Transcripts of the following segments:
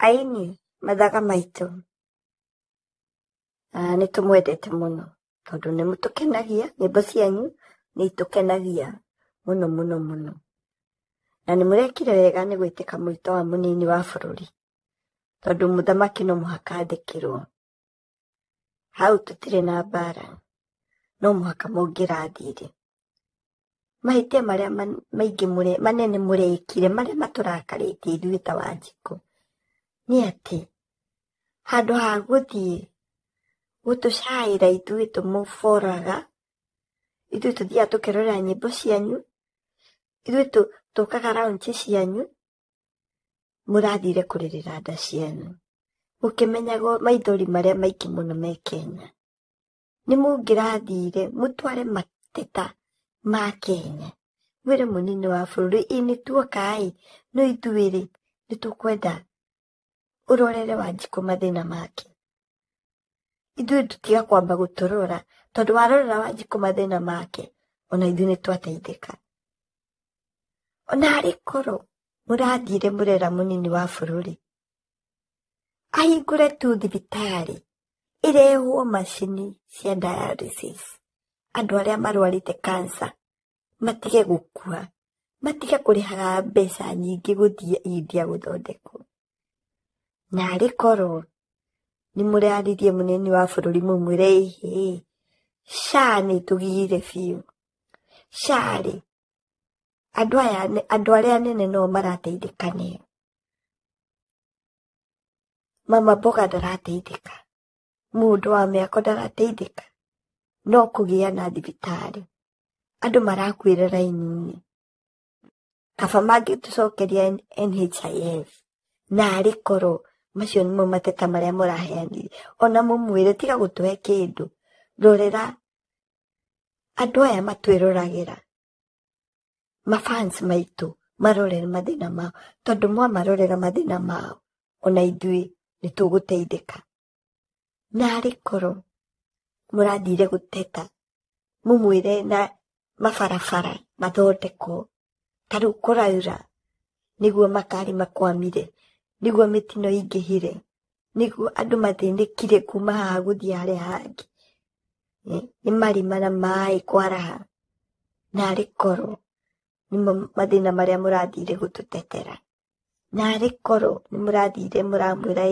Aini mathaga maitũ nĩtũmwendete mũno tondũ nĩmũtũkenagia, nyĩmbo cianyu nĩitũkenagia mũno mũno mũno, na nĩmũrekire wega nĩ gwĩtĩka mwĩto wa mũnini wa bũrũri tondũ mũthamaki no mũhaka athĩkĩrwo. Hau tũtirĩ na mbara, no mũhaka mũngĩrathire. Mahĩtia marĩa maingĩ manene mũrekire marĩa matũrakarĩtie ithuĩ ta Wanjikũ nĩ atĩ handũ ha gũthiĩ gũtũcaĩra ithuĩ tũmũboraga, ithuĩ tũthiaga tũkerorera nyĩmbo cianyu, ithuĩ tũkaga raunji cianyu, mũrathire kũrĩrĩra nda cianyu mũkĩmenyaga maithori marĩa maingĩ mũno me Kenya. Nĩ mũngĩrathire mũtware mateta ma Kenya, mwĩre mũnini wa bũrũri nĩtuoka no ithuĩ nĩtũkwenda ũrorere Wanjikũ mathĩna make. Ithuĩ tũtiga kwamba gũtũrora tondũ warorera Wanjikũ mathĩna make ona ithuĩ nĩtwateithĩka. Ona harĩ korwo mũrathire mũrera mũnini wa bũrũri ahingũre tu thibitarĩ, irehwo macini cia dialysis, andũ arĩa marwarĩte cancer matige gũkua, matige kũrĩhaga mbeca nyingĩ gũthiĩ India gũthondekwo. Na harĩ korwo nĩmũraririe mũnini wa bũrũri mũmwĩre SHA nĩtũgire biũ. SHA-rĩ, andũ arĩa anene no marateithĩka nĩyo. Mama Mboga ndarateithĩka, mũndũ wa mĩako ndarateithĩka, no kũgĩa na thibitarĩ. Andũ marakuĩra raini-inĩ, kaba mangĩtũcokeria NHIF. Na harĩ korwo macio nĩmo mateta marĩa mũraheanire, ona mũmwĩre tiga gũtũhe kĩndũ, rorera andũ aya matwĩroragĩra, mafans maitũ marorere mathĩna mao, tondũ mwamarorera mathĩna mao ona ithuĩ nĩtũgũteithĩka. Na harĩ korwo mũrathire gũteta, mũmwĩre na mabarabara mathondekwo, tarĩu kũraura nĩguo makari makwamire, nĩguo mĩtino ingĩhire, nĩguo andũ mathĩnĩkire kuma haha gũthiĩ harĩa hangĩ, nĩ marima na maĩ kwaraha. Na harĩ korwo nĩmo mathĩna marĩa mũrathire gũtũtetera. Na harĩ korwo nĩmũrathire mũramwĩra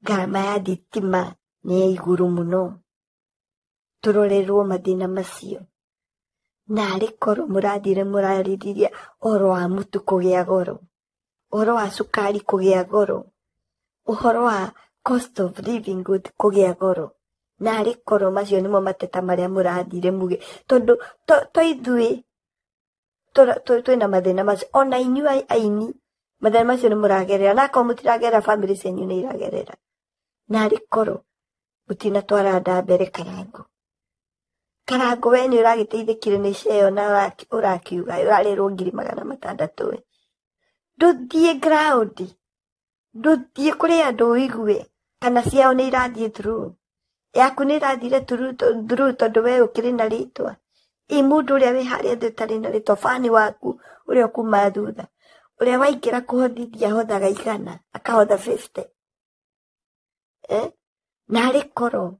ngarama ya thitima nĩ ya igũrũ mũno, tũrorerwo mathĩna macio. Na harĩ korwo mũrathire mũrarĩrĩria ũhoro wa mũtu kũgĩa goro, ũhoro wa cukari kũgĩa goro, ũhoro wa cost of living kũgĩa goro. Na harĩ korwo macio nĩmo mateta marĩa mũrathire muge, tondũ ithuĩ twĩna mathĩna macio, ona inyuĩ aini mathĩna macio nĩmũragerera, na akorwo mũtiragerera family cianyu nĩiragerera. Na harĩ korwo mũtinatwara nda mbere Karango. Karango we nĩ ũragĩteithĩkire nĩ CEO na ũrakiuga ũrarĩrwo 600,000. Ndũthiĩ ground, ndũthiĩ kũrĩ andũ ũigue kana ciao nĩ irathiĩ through, yaku nĩ irathire through tondũ we ũkĩrĩ na rĩtwa. Mũndũ ũrĩa wĩ harĩa thĩ ũtarĩ na rĩtwa, bani waku ũrĩa ũkuma thutha, ũrĩa waingĩra kũhothithia hothaga 100 akahotha 50. Na harĩ korwo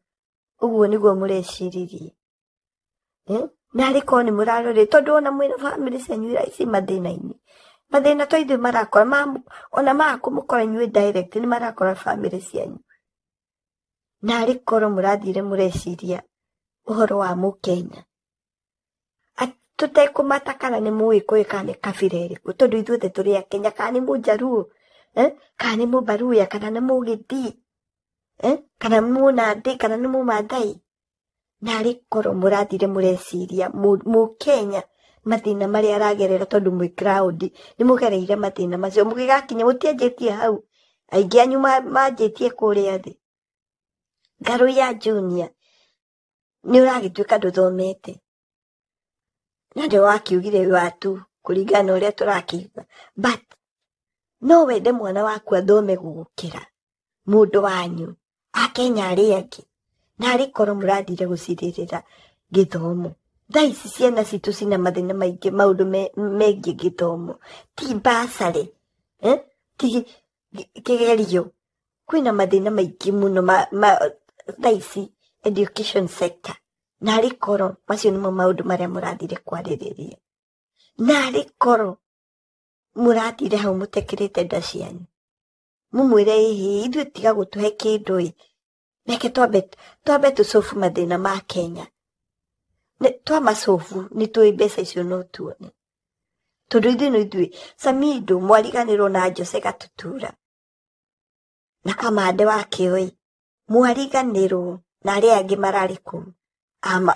ũguo nĩguo mũreciririe, na harĩ korwo nĩ mũrarorire, tondũ ona mwĩna family cianyu ici mathĩna-inĩ, mathĩna to ithuĩ marakora, ona makũmũkora inyuĩ direct nĩ marakora family cianyu. Na harĩ korwo mũrathire mũreciria ũhoro wa Mũkenya, tũtekũmata kana nĩ Mũgĩkũyũ kana nĩ kabira ĩrĩkũ, tondũ ithuothe tũrĩ Akenya, kana nĩ Mũjaruo, kana nĩ Mũbaruya, kana nĩ Mũgĩthii, kana nĩ Mũnandĩ, kana nĩ Mũmathai. Na harĩ korwo mũrathire mũreciria Mũkenya mathĩna marĩa aragerera, tondũ mwĩ ground nĩmũgereire mathĩna macio, mũgĩgakinya mũtianjĩtie hau, aingĩ anyu manjĩtie kũrĩa thĩ. Ngaruya Junior nĩ ũragĩtuĩka ndũthomete, na ndio wakiugire watu kũringana na ũrĩa tũrakiuga, but no wende mwana waku athome gũgũkĩra mũndũ wanyu Akenya arĩa angĩ. Na harĩ korwo mũrathire gũcirĩrĩra gĩthomo, thaa ici ciana citũ cina mathĩna maingĩ, maũndũ megiĩ gĩthomo, ti basarĩ, ti kigerio kwina mathina maingĩ mũno thaici education sector narĩ koro macio nĩmo maũndũ marĩa mũrathire kwarĩrĩria narĩ koro mũrathire hau mũtekĩrĩte nda cianyu mumwĩre ĩhĩ ithuĩ tiga gũtũhe kĩndũ reke twambe tũcobu mathĩna ma Kenya twamacobu nĩ tũĩ mbeca icio no tuone tondũ ithuĩ Samido mwariganĩrwo na Jose Gatutura na Kamande wake mwariganĩrwo na arĩa angĩ mararĩ kũu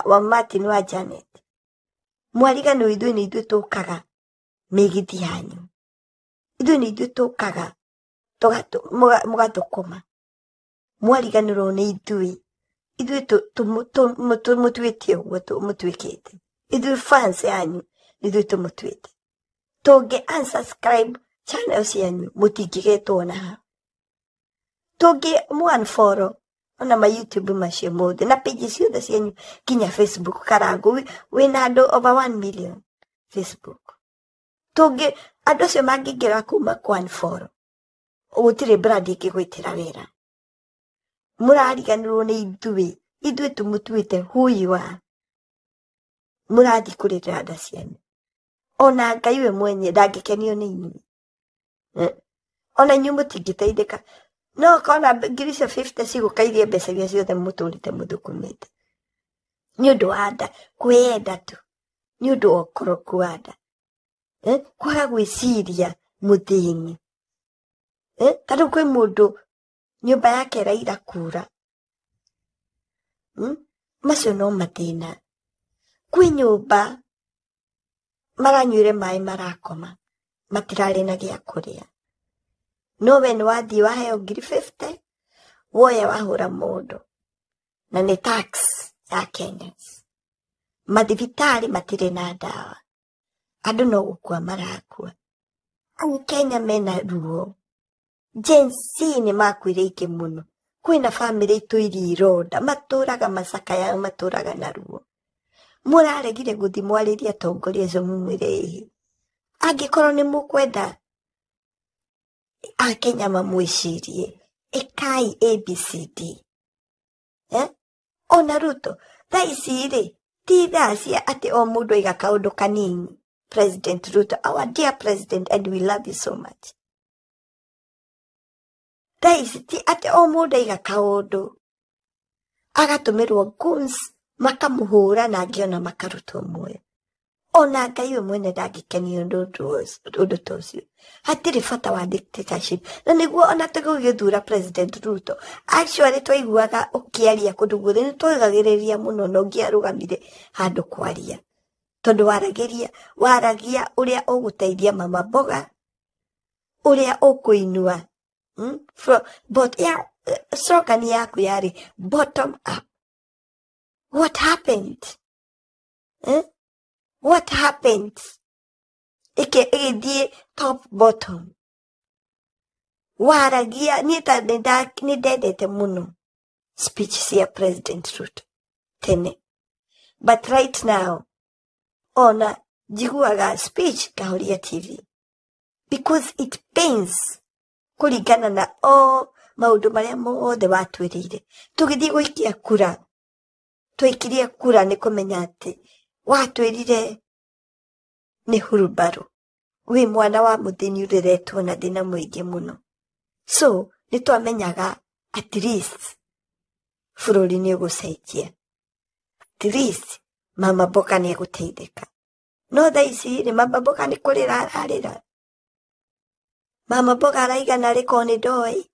wa Martin wa Janet mwariganĩrwo ithuĩ nĩ ithuĩ tũkaga mĩgithi yanyu ithuĩ nĩ ithuĩ tũkaga mũgathũkũma mwariganĩrwo nĩ ithuĩ tũmũtuĩte ũguo mũtuĩkĩte ithuĩ fans yanyu ithuĩ tũmũtuĩte tũngĩ unsubscribe channel cianyu mũtingĩgetwo na ha tũngĩ unfollow ona ma YouTube macio mothe na page ciothe cianyu kinya Facebook karangu wĩna andũ over 1 million Facebook tũngĩ andũ acio mangĩingĩra kuma kwa unfollow gũtirĩ brand ĩngĩgwĩtĩra wĩra mũrariganĩrwo nĩ ithuĩ tũmũtuĩte who you are mũrathi kũrĩrĩra nda cianyu ona Ngai we mwenye ndangĩkenio nĩ inyuĩ ona inyuĩ mũtingĩteithĩka no kona ngiri cia 50 cigũkairie mbeca iria ciothe mũtũrĩte mũthũkũmĩte nĩ ũndũ wa nda kwĩenda tu nĩ ũndũ wa ũkoroku wa nda kwaga gwĩciria mũthĩni tondũ kwĩ mũndũ nyũmba yake ĩraira kura macio no mathĩna kwĩ nyũmba maranyuire maĩ marakoma matirarĩ na gĩa kũrĩa no we nĩ wathiĩ waheo ngiri 50 woya wahũra mũndũ na nĩ tax ya Kenya mathibitarĩ matirĩ na ndawa andũ no gũkua marakua au Kenya mena ruo Gen Z nĩ makuire ingĩ mũno kwĩna family itũiri ironda matũraga macakaya matũraga na ruo mũraregire gũthi mwarĩria atongoria acio mumwĩre angĩkorwo nĩ mũkwenda Akenya mamwĩcirie ĩkai ABCD ona Ruto thaa ici ti thaa cia atĩ o mũndũ aiga kaũndũ kanini President Ruto our dear president and we love you so much thaa ici ti atĩ o mũndũ aiga kaũndũ agatũmĩrwo goons makamũhũra na angĩ ona makarutwo muoyo ona Ngai we mwene ndangĩkenio ũndũ ta ũcio hatirĩ bata wa dictatorship na nĩguo ona tũgĩgĩthura President Ruto actually twaiguaga ũkĩaria kũndũ guothe nĩ twagagĩrĩria mũno na ũngĩarũgamire handũ kwaria tondũ waragia ũrĩa ũgũteithia mama mboga ũrĩa ũkũinua but slogan yaku yarĩ bottom up. What happened? What happened? Ĩgĩthiĩ top bottom. Waragia nĩ ndendete mũno speech cia President Ruto tene. But right now, ona njiguaga speech kahoria TV. Because it pains kũringana na maũndũ marĩa mothe watwĩrĩire. Tũgĩthiĩ gũikia kura. Twaikirie kura nĩ kũmenya atĩ watwĩrire nĩ hurumbarũ. Wĩ mwana wa mũthĩni ũreretwo na thĩna mũingĩ mũno. So, nĩ twamenyaga at least bũrũri nĩ ũgũcenjia. At least mama mboga nĩ egũteithĩka. No thaa ici nĩ mama mboga nĩ kũrĩra ararĩra. Mama mboga araigana rĩko nĩ ndoĩ.